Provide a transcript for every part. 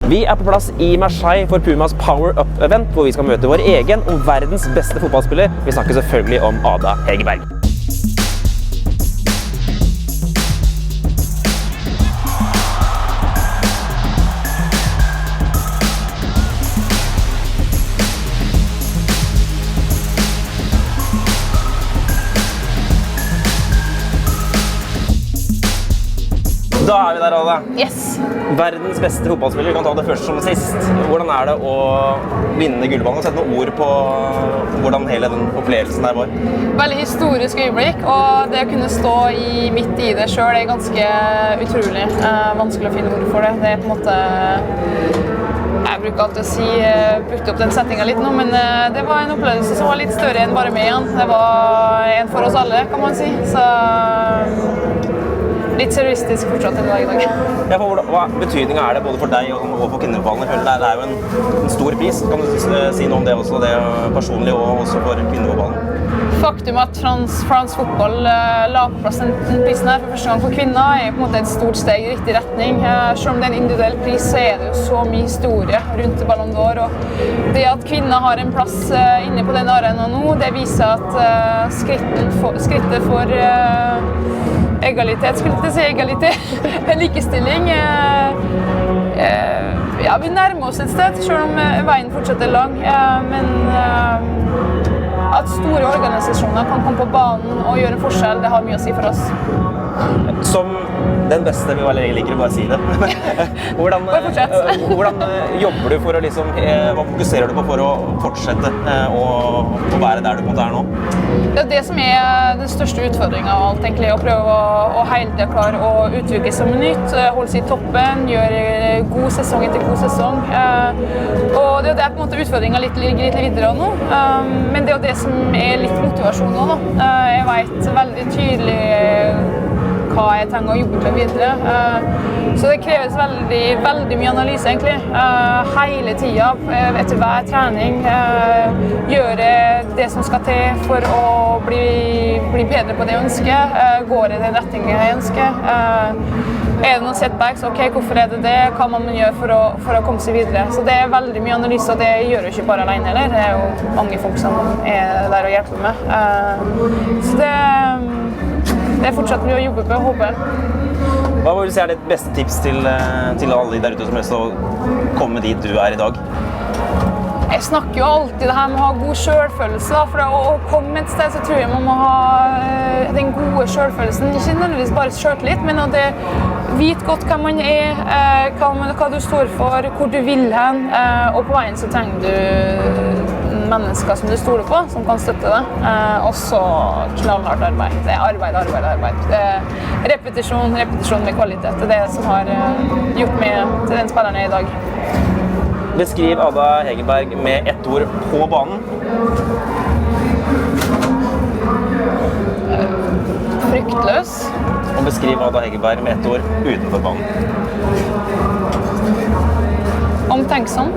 Vi på plass I Marseille for Pumas Power Up-event, hvor vi skal møte vår egen og verdens beste fotballspiller. Vi snakker selvfølgelig om Ada Hegerberg. Da vi der, Ada. Yes. Verdens beste fotballspiller, vi kan ta det først som sist. Hvordan det å vinne gullballen? Sett noen ord på hvordan hele den opplevelsen der var? Veldig historisk øyeblikk, og det å kunne stå midt I det selv ganske utrolig. Vanskelig å finne ord for det. Det på en måte... Jeg bruker alltid å si, brukte opp den settingen litt nå, men det var en opplevelse som var litt større enn bare meg igjen. Det var en for oss alle, kan man si. Så... Litt seriøstisk fortsatt I dag. Ja, hva betydningen det både for deg og for kvinnefotballen? Det jo en stor pris. Kan du si noe om det også, det personlig og også for kvinnefotballen? Faktum at fransk fotball la på plass den prisen her for første gang for kvinner på en måte et stort steg I riktig retning. Selv om det en individuell pris, så det jo så mye historie rundt Ballon d'Or. Og det at kvinner har en plass inne på den arenaen nå, det viser at skrittet for egalitet, skulle jeg si egalitet, likestilling. Ja, vi nærmer oss et sted, selv om veien fortsetter lang. Men at store organisasjoner kan komme på banen og gjøre en forskjell, det har mye å si for oss. Som den beste, vi liker å bare si det. Hvordan jobber du for å liksom, hva fokuserer du på for å fortsette å være der du på en måte nå? Det det som den største utfordringen av alt, egentlig, å prøve å hele tiden klare å utvikle som nytt, holde seg I toppen, gjøre god sesong etter god sesong. Og det på en måte utfordringen ligger litt videre nå, men det det som litt motivasjon nå. Jeg vet veldig tydelig hva jeg trenger å jobbe med videre. Så det kreves veldig mye analyse egentlig. Hele tiden, etter hver trening, gjøre det som skal til for å bli bedre på det jeg ønsker. Går I den retningen jeg ønsker. Det noen setbacks? Ok, hvorfor det det? Hva man gjør for å komme seg videre? Så det veldig mye analyse, og det gjør jeg ikke bare alene heller. Det jo mange folk som der og hjelper med. Så det fortsatt mye å jobbe på, håper jeg. Hva vil du si ditt beste tips til alle de der ute som har lyst til å komme dit du I dag? Jeg snakker jo alltid det her med å ha god selvfølelse. For å komme et sted så tror jeg man må ha den gode selvfølelsen. Ikke nødvendigvis bare selvtillit, men at vite godt hva man hva du står for, hvor du vil hen. Og på veien så trenger du mennesker som du stoler på, som kan støtte deg. Og så knallhardt arbeid. Det arbeid. Det repetisjon med kvalitet. Det det som har gjort meg til den spilleren jeg I dag. Beskriv Ada Hegerberg med ett ord på banen. Fryktløs. Og beskriv Ada Hegerberg med ett ord utenfor banen. Omtenksom.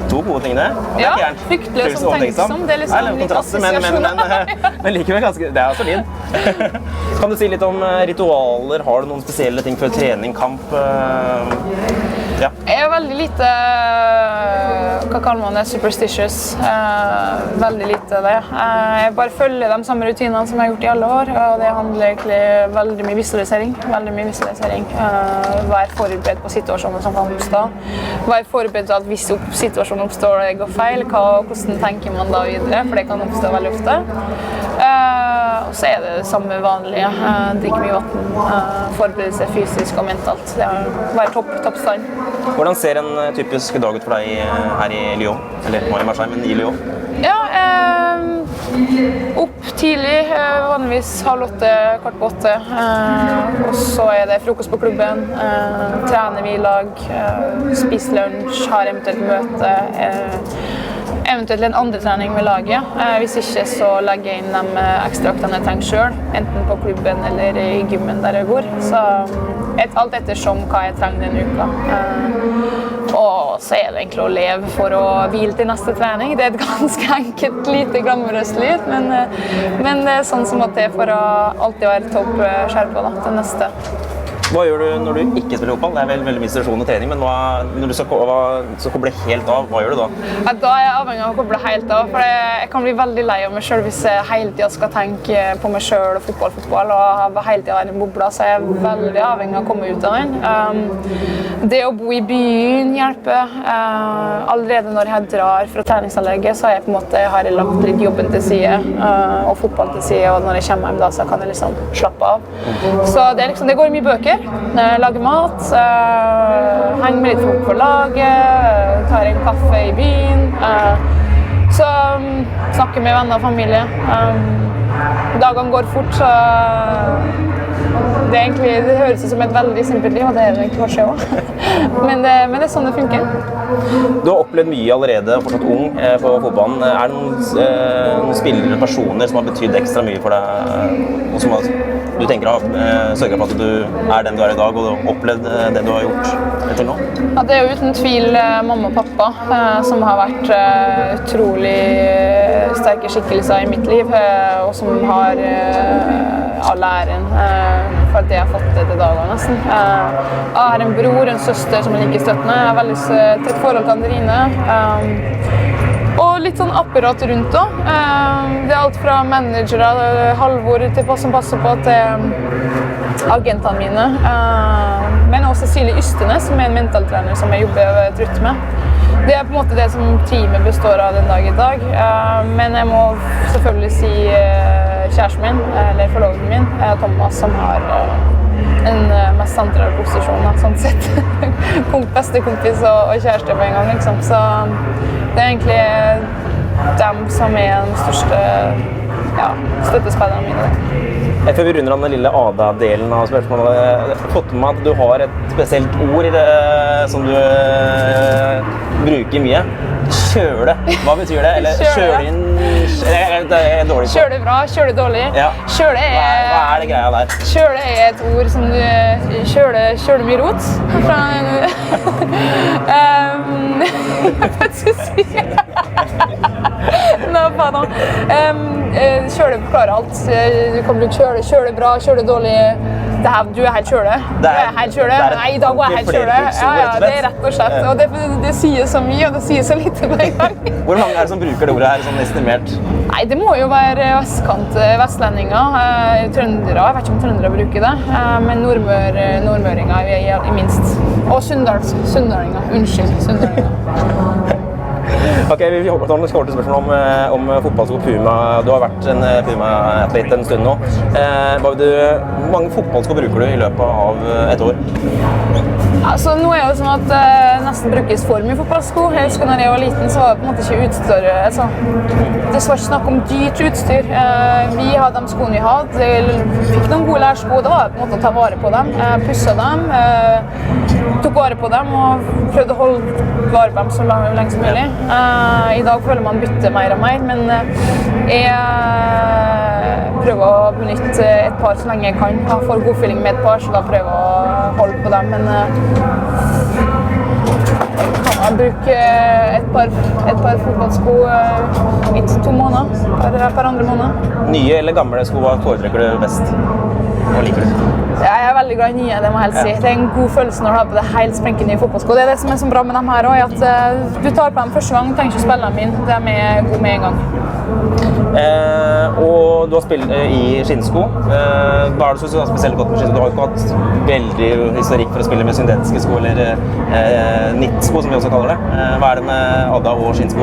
To gode ting det. Ja, fryktløs omtenksom. Det liksom litt assosiasjoner. Men likevel ganske, det solid. Kan du si litt om ritualer? Har du noen spesielle ting før trening, kamp? Ja. Jeg veldig lite, hva kaller man det, superstitious. Veldig lite det. Jeg bare følger de samme rutinene som jeg har gjort I alle år, og det handler egentlig veldig mye visualisering. Være forberedt på situasjoner som kan oppstå. Være forberedt på at hvis situasjonen oppstår og det går feil, hvordan tenker man da videre, for det kan oppstå veldig ofte. Og så det samme vanlige. Drikke mye vann, forberede seg fysisk og mentalt. Det være toppstand. Hvordan ser en typisk dag ut for deg her I Lyon? Eller nå I Marseille, men I Lyon? Ja, opp tidlig, vanligvis 7:30, 7:15. Og så det frokost på klubben, trener vi I lag, spiser lunsj, har eventuelt møte, eventuelt en andre trening med laget. Hvis ikke så legger jeg inn de ekstra øktene jeg trenger selv, enten på klubben eller I gymmen der jeg bor. Så alt ettersom hva jeg trenger denne uka. Og så det egentlig å leve for å hvile til neste trening. Det et ganske enkelt, lite glamorøst liv, men det sånn som at det for å alltid være topp skjerpet til neste. Hva gjør du når du ikke ikke spiller fotball? Det er veldig mye institusjon og trening, men når du skal koble helt av, hva gjør du da? Ja, da er jeg avhengig av å koble helt av, for jeg kan bli veldig lei av meg selv hvis jeg hele tiden skal tenke på meg selv og fotball, og hele tiden være i en boble, så jeg er veldig avhengig av å komme ut av den. Det å bo i byen hjelper. Allerede når jeg drar fra treningsanlegget, så har jeg lagt litt jobben til side, og fotball til side, og når jeg kommer hjem da, så kan jeg liksom slappe av. Så det går mye bøker, lager mat, henger med litt folk på laget, tar en kaffe i byen, så snakker med venner og familie. Dagene går fort, så det høres ut som et veldig simpelt liv, og det er det egentlig kanskje også. Men det er sånn det funker. Du har opplevd mye allerede, fortsatt ung på fotballen. Er det noen spillere og personer som har betydd ekstra mye for deg, og som du tenker har sørget for at du er den du er i dag, og du har opplevd det du har gjort til nå? Ja, det er jo uten tvil mamma og pappa som har vært utrolig sterke skikkelser i mitt liv, og som har all æren for at jeg har fått det til dagen nesten. Jeg har en bror, en søster som er like støttende. Jeg har veldig tett forhold til Andrine. Og litt sånn apparat rundt også. Det er alt fra managere, Halvor som passer på, til agentene mine. Men også Cecilie Ystenes, som er en mentaltrener som jeg jobber trutt med. Det er på en måte det som teamet består av den dag i dag. Men jeg må selvfølgelig si kjæresten min, eller forloveden min, Thomas, som har en mest sentrale posisjon, sånn sett. Beste kompis og kjæreste på en gang, liksom. Så det er egentlig dem som er den største støttespillerne mine. Før vi runder av den lille Ada-delen av spørsmålet, jeg har fått med meg at du har et spesielt ord som du bruker mye. Kjøle. Hva betyr det? Eller kjøle inn... Det er dårlig. Kjøle bra, kjøle dårlig. Ja. Kjøle Hva er det greia der? Kjøle er et ord som du kjøler mye rot. Hva skal jeg si? Nå, pardon. Kjøle forklarer alt. Du kan bruke kjøle bra, kjøle dårlig. Du er helt kjøle. Nei, i dag var jeg helt kjøle. Ja, det er rett og slett. Og det sier så mye, og det sier så lite på en gang. Hvor mange er det som bruker det ordet her, sånn estimert? Nei, det må jo være vestlendinger, trøndere. Jeg vet ikke om trøndere bruker det, men nordmøringer i minst. Og sunndalinger. Unnskyld, sunndalinger. Ok, vi hopper til et spørsmål om fotballsko Puma. Du har vært en Puma-atlet en stund nå. Hvor mange fotballsko bruker du i løpet av et år? Altså, nå er det sånn at det nesten brukes for mye fotballsko. Jeg husker når jeg var liten, så var det på en måte ikke utstyr. Altså, det var ikke snakk om dyrt utstyr. Vi hadde de skoene vi hadde. Vi fikk noen gode lærsko. Det var på en måte å ta vare på dem, pusse dem, tok vare på dem og prøvde å holde vare på dem så lenge som mulig. I dag føler man bytte mer og mer, men jeg prøver å benytte et par så lenge jeg kan. Jeg får god feeling med et par, så da prøver jeg å holde på dem. Men kan jeg bruke et par fotballsko i 2 måneder, per andre måned. Nye eller gamle sko, hva foretrekker du best? Hva liker du? Jeg er veldig glad i nye, det må jeg helt si. Det er en god følelse når du har på deg helt sprenkende nye fotballsko. Det er det som er så bra med dem her også, at du tar på dem første gang, trenger ikke å spille dem inn. De er gode med en gang. Og du har spilt i skinnsko. Hva er det som er spesielt godt med skinnsko? Du har jo ikke hatt veldig historikk for å spille med syntetiske sko, eller nittsko, som vi også kaller det. Hva er det med Ada og skinnsko?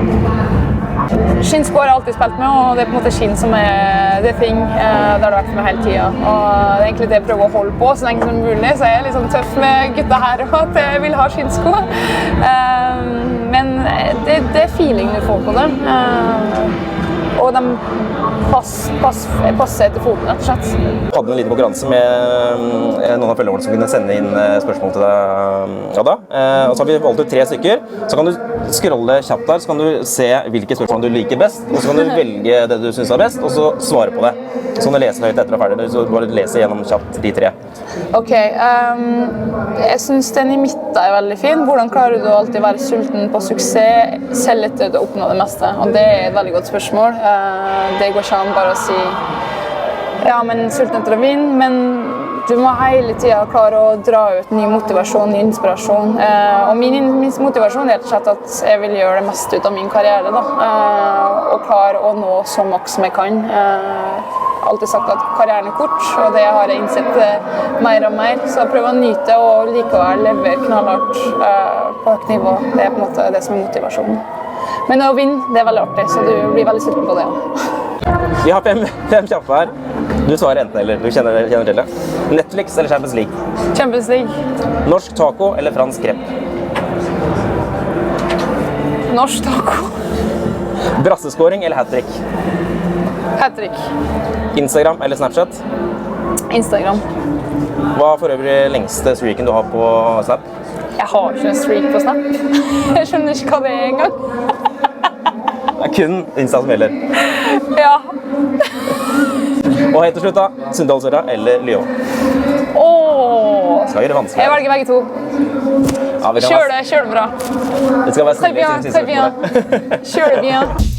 Skinnsko har jeg alltid spilt med, og det er på en måte skinn som er det ting. Det har det vært med hele tiden. Og det er egentlig det jeg prøver å holde på så lenge som mulig, så jeg er litt sånn tøff med gutta her og at jeg vil ha skinnsko. Men det er feeling du får på dem. Og de passer etter foten, rett og slett. Vi hadde en liten konkurranse med noen av følgerne som kunne sende inn spørsmål til deg, Ada. Og så har vi valgt ut 3 stykker. Så kan du scrolle kjapt der, så kan du se hvilke spørsmål du liker best, og så kan du velge det du synes er best, og så svare på det. Så kan du lese høyt etter og ferdig, så bare lese gjennom kjapt de 3. Ok, jeg synes den i midten er veldig fin. Hvordan klarer du alltid å være sulten på suksess, selv etter å oppnå det meste? Og det er et veldig godt spørsmål. Det går ikke an bare å si ja, men sulten etter å vinne, men Du må hele tiden klare å dra ut ny motivasjon, ny inspirasjon. Og min motivasjon er rett og slett at jeg vil gjøre det meste ut av min karriere. Da. Og klare å nå så maks som jeg kan. Jeg har alltid sagt at karrieren er kort, og det har jeg innsett mer og mer. Så jeg prøver å nyte og likevel levere knallhardt på høyt nivå. Det er på en måte det som er motivasjonen. Men å vinne, det er veldig artig, så du blir veldig sulten på det. Vi har fem kjappe her. Du svarer enten eller. Du kjenner til det. Netflix eller Champions League? Champions League. Norsk taco eller fransk krepp? Norsk taco. Brasseskåring eller hat-trick? Hat-trick. Instagram eller Snapchat? Instagram. Hva er for øvrig lengste streaken du har på Snap? Jeg har ikke en streak på Snap. Jeg skjønner ikke hva det er engang. Det er kun Insta som gjelder. Ja. Og helt til slutt da, Sunndalsøra eller Lyon? Skal gjøre det vanskelig. Jeg velger begge to. Ja, Kjør det bra. Det skal være Très bien. Kjør det bien.